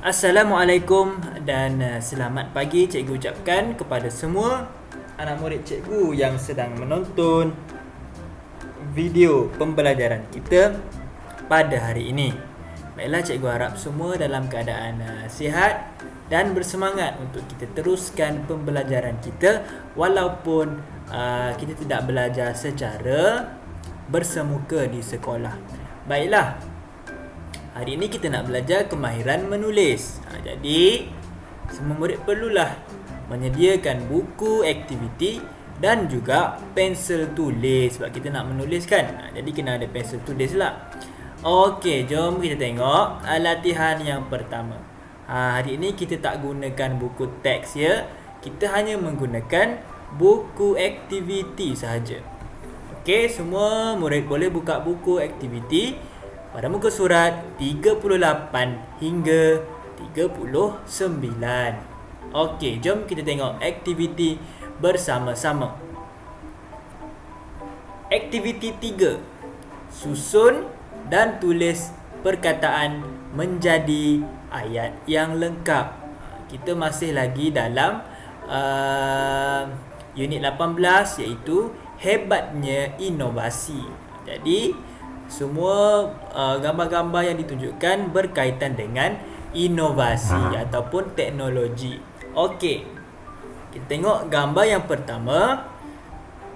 Assalamualaikum dan selamat pagi cikgu ucapkan kepada semua anak murid cikgu yang sedang menonton video pembelajaran kita pada hari ini. Baiklah, cikgu harap semua dalam keadaan sihat dan bersemangat untuk kita teruskan pembelajaran kita walaupun kita tidak belajar secara bersemuka di sekolah. Baiklah, hari ini kita nak belajar kemahiran menulis. Jadi, semua murid perlulah menyediakan buku aktiviti dan juga pensel tulis sebab kita nak menulis kan. Jadi kena ada pensel tulis lah. Okey, jom kita tengok latihan yang pertama. Hari ini kita tak gunakan buku teks ya. Kita hanya menggunakan buku aktiviti sahaja. Okey, semua murid boleh buka buku aktiviti pada muka surat 38 hingga 39. Okey, jom kita tengok aktiviti bersama-sama. Aktiviti 3. Susun dan tulis perkataan menjadi ayat yang lengkap. Kita masih lagi dalam unit 18 iaitu hebatnya inovasi. Jadi semua gambar-gambar yang ditunjukkan berkaitan dengan inovasi ataupun teknologi. Okey, kita tengok gambar yang pertama.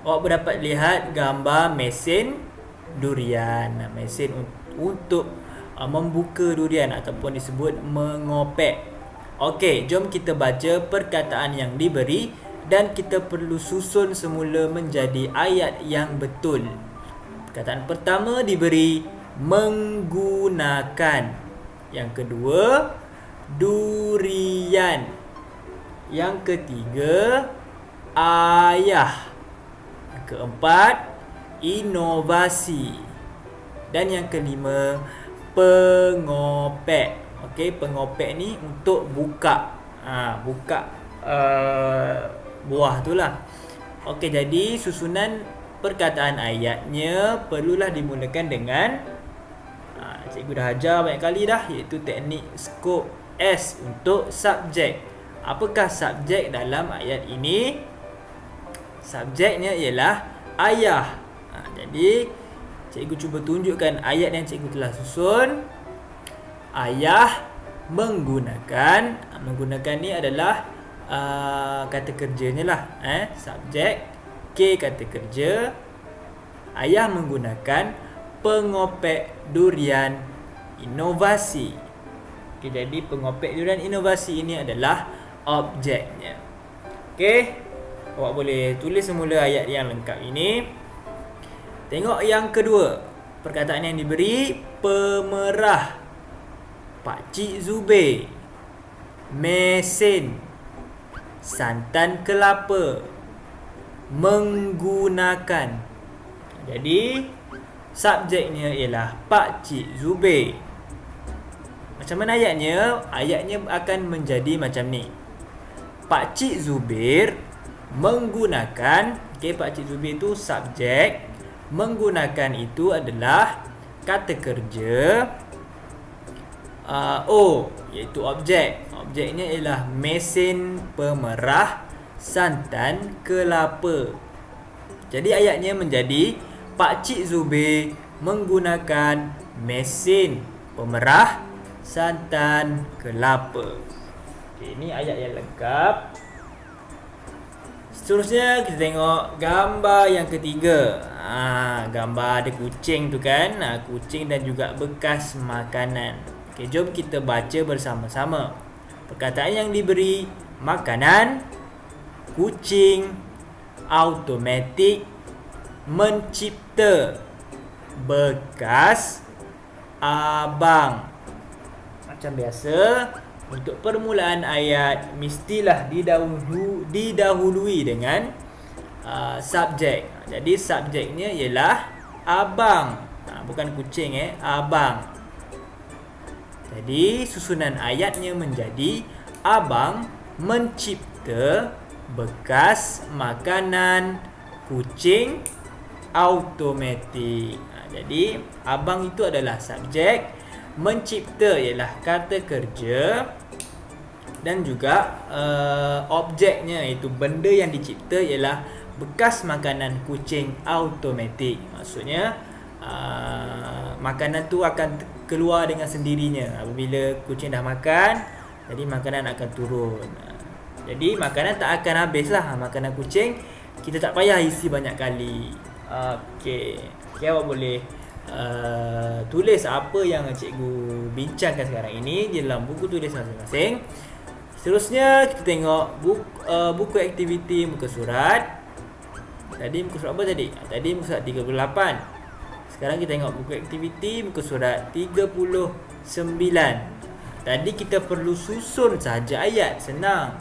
Awak dapat lihat gambar mesin durian. Mesin untuk membuka durian ataupun disebut mengopek. Okey, jom kita baca perkataan yang diberi dan kita perlu susun semula menjadi ayat yang betul. Perkataan pertama diberi menggunakan. Yang kedua, durian. Yang ketiga, ayah. Yang keempat, inovasi. Dan yang kelima, pengopek. Okey, pengopek ni untuk buka. Buka buah tu lah. Okey, jadi susunan perkataan ayatnya perlulah dimulakan dengan cikgu dah ajar banyak kali dah, iaitu teknik skop S untuk subjek. Apakah subjek dalam ayat ini? Subjeknya ialah ayah. Jadi cikgu cuba tunjukkan ayat yang cikgu telah susun. Ayah menggunakan. Menggunakan ni adalah kata kerjanya lah. Subjek, K kata kerja. Ayah menggunakan pengopek durian inovasi. Okay, jadi pengopek durian inovasi ini adalah objeknya. Okey, awak boleh tulis semula ayat yang lengkap ini. Tengok yang kedua. Perkataan yang diberi, pemerah, Pakcik Zubir, mesin, santan kelapa, menggunakan. Jadi subjeknya ialah Pakcik Zubir. Macam mana ayatnya? Ayatnya akan menjadi macam ni. Pakcik Zubir menggunakan. Okey, Pakcik Zubir itu subjek. Menggunakan itu adalah kata kerja. O iaitu objek. Objeknya ialah mesin pemerah santan kelapa. Jadi ayatnya menjadi Pakcik Zubir menggunakan mesin pemerah santan kelapa. Okay, ini ayat yang lengkap. Seterusnya kita tengok gambar yang ketiga. Gambar ada kucing tu kan. Kucing dan juga bekas makanan. Okay, jom kita baca bersama-sama. Perkataan yang diberi, makanan, kucing, automatik, mencipta, bekas, abang. Macam biasa, untuk permulaan ayat mestilah didahului dengan subjek. Jadi subjeknya ialah abang. Bukan kucing abang. Jadi susunan ayatnya menjadi abang mencipta bekas makanan kucing automatik. Jadi abang itu adalah subjek Mencipta ialah kata kerja, dan juga objeknya iaitu benda yang dicipta ialah bekas makanan kucing automatik. Maksudnya makanan tu akan keluar dengan sendirinya apabila kucing dah makan, jadi makanan akan turun. Jadi makanan tak akan habis lah. Makanan kucing kita tak payah isi banyak kali. Okey, awak boleh tulis apa yang cikgu bincangkan sekarang ini di dalam buku tulis masing-masing. Seterusnya kita tengok buku aktiviti muka surat. Tadi muka surat apa tadi? Tadi muka surat 38. Sekarang kita tengok buku aktiviti muka surat 39. Tadi kita perlu susun saja ayat, senang.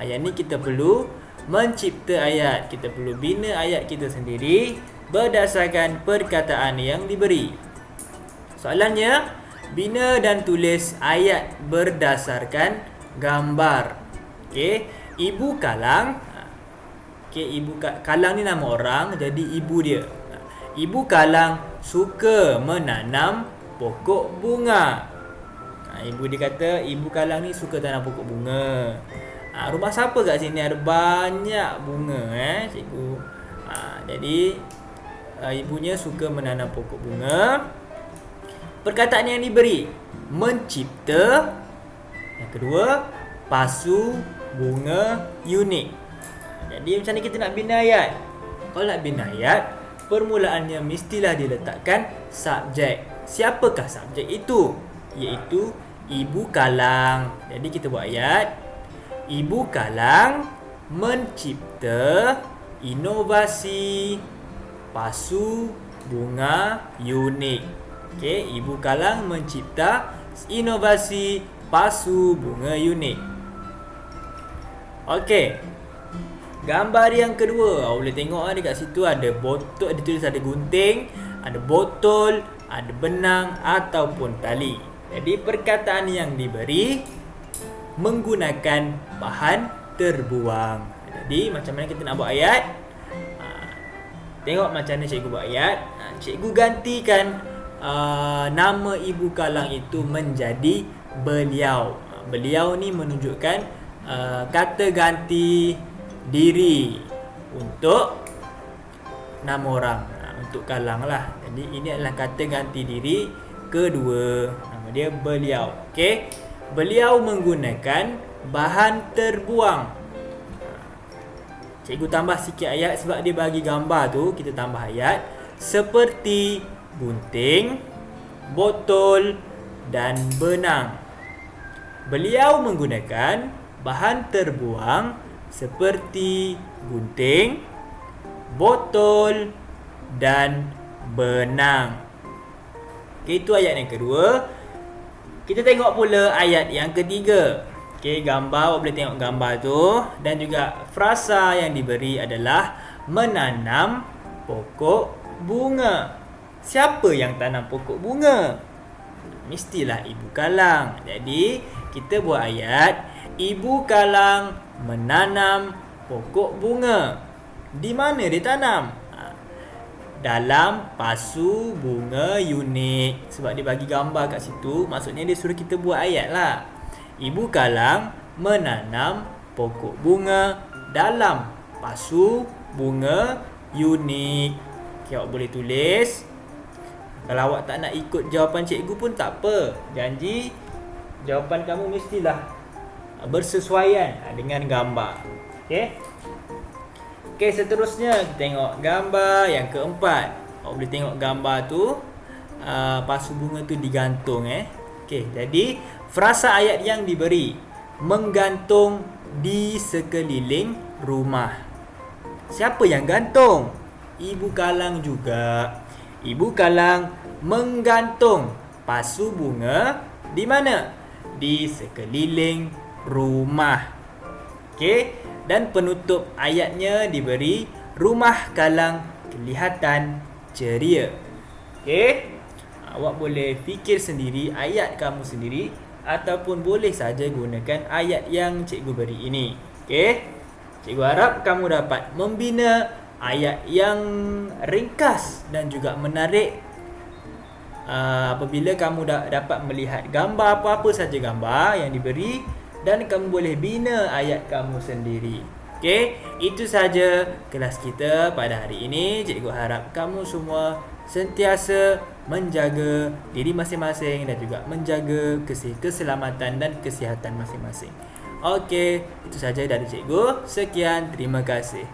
Yang ni kita perlu mencipta ayat. Kita perlu bina ayat kita sendiri berdasarkan perkataan yang diberi. Soalannya, bina dan tulis ayat berdasarkan gambar. Okey, Ibu Kalang. Okey, Ibu Kalang ni nama orang, jadi ibu dia. Ibu Kalang suka menanam pokok bunga. Ibu dia kata Ibu Kalang ni suka tanam pokok bunga. Rumah siapa kat sini ada banyak bunga cikgu? Jadi ibunya suka menanam pokok bunga. Perkataan yang diberi, mencipta. Yang kedua, pasu bunga unik. Jadi macam ni kita nak bina ayat. Kalau nak bina ayat, permulaannya mestilah diletakkan subjek. Siapakah subjek itu? Iaitu Ibu Kalang. Jadi kita buat ayat, Ibu Kalang mencipta inovasi pasu bunga unik. Okey, Ibu Kalang mencipta inovasi pasu bunga unik. Okey. Gambar yang kedua, awak boleh tengok dekat situ ada botol, ditulis ada gunting, ada botol, ada benang ataupun tali. Jadi perkataan yang diberi menggunakan bahan terbuang. Jadi macam mana kita nak buat ayat? Tengok macam mana cikgu buat ayat. Cikgu gantikan nama Ibu Kalang itu menjadi beliau. Beliau ni menunjukkan kata ganti diri untuk nama orang, untuk Kalang lah. Jadi ini adalah kata ganti diri kedua, nama dia beliau. Okey, beliau menggunakan bahan terbuang. Cikgu tambah sikit ayat sebab dia bagi gambar tu, kita tambah ayat seperti gunting, botol dan benang. Beliau menggunakan bahan terbuang seperti gunting, botol dan benang. Okay, itu ayat yang kedua. Kita tengok pula ayat yang ketiga. Okay, gambar, awak boleh tengok gambar tu. Dan juga frasa yang diberi adalah menanam pokok bunga. Siapa yang tanam pokok bunga? Mestilah Ibu Kalang. Jadi kita buat ayat, Ibu Kalang menanam pokok bunga. Di mana dia tanam? Dalam pasu bunga unik. Sebab dia bagi gambar kat situ, maksudnya dia suruh kita buat ayat lah. Ibu Kalang menanam pokok bunga dalam pasu bunga unik. Okay, awak boleh tulis. Kalau awak tak nak ikut jawapan cikgu pun tak apa. Janji jawapan kamu mestilah bersesuaian dengan gambar. Okey. Okey, seterusnya kita tengok gambar yang keempat. Awak boleh tengok gambar tu, pasu bunga tu digantung Okey, jadi frasa ayat yang diberi menggantung di sekeliling rumah. Siapa yang gantung? Ibu Kalang juga. Ibu Kalang menggantung pasu bunga di mana? Di sekeliling rumah. Okey, dan penutup ayatnya diberi rumah Kalang kelihatan ceria. Okey, awak boleh fikir sendiri ayat kamu sendiri ataupun boleh saja gunakan ayat yang cikgu beri ini. Okey, cikgu harap kamu dapat membina ayat yang ringkas dan juga menarik apabila kamu dapat melihat gambar apa-apa saja gambar yang diberi, dan kamu boleh bina ayat kamu sendiri. Okey, itu saja kelas kita pada hari ini. Cikgu harap kamu semua sentiasa menjaga diri masing-masing dan juga menjaga keselamatan dan kesihatan masing-masing. Okey, itu saja dari cikgu. Sekian, terima kasih.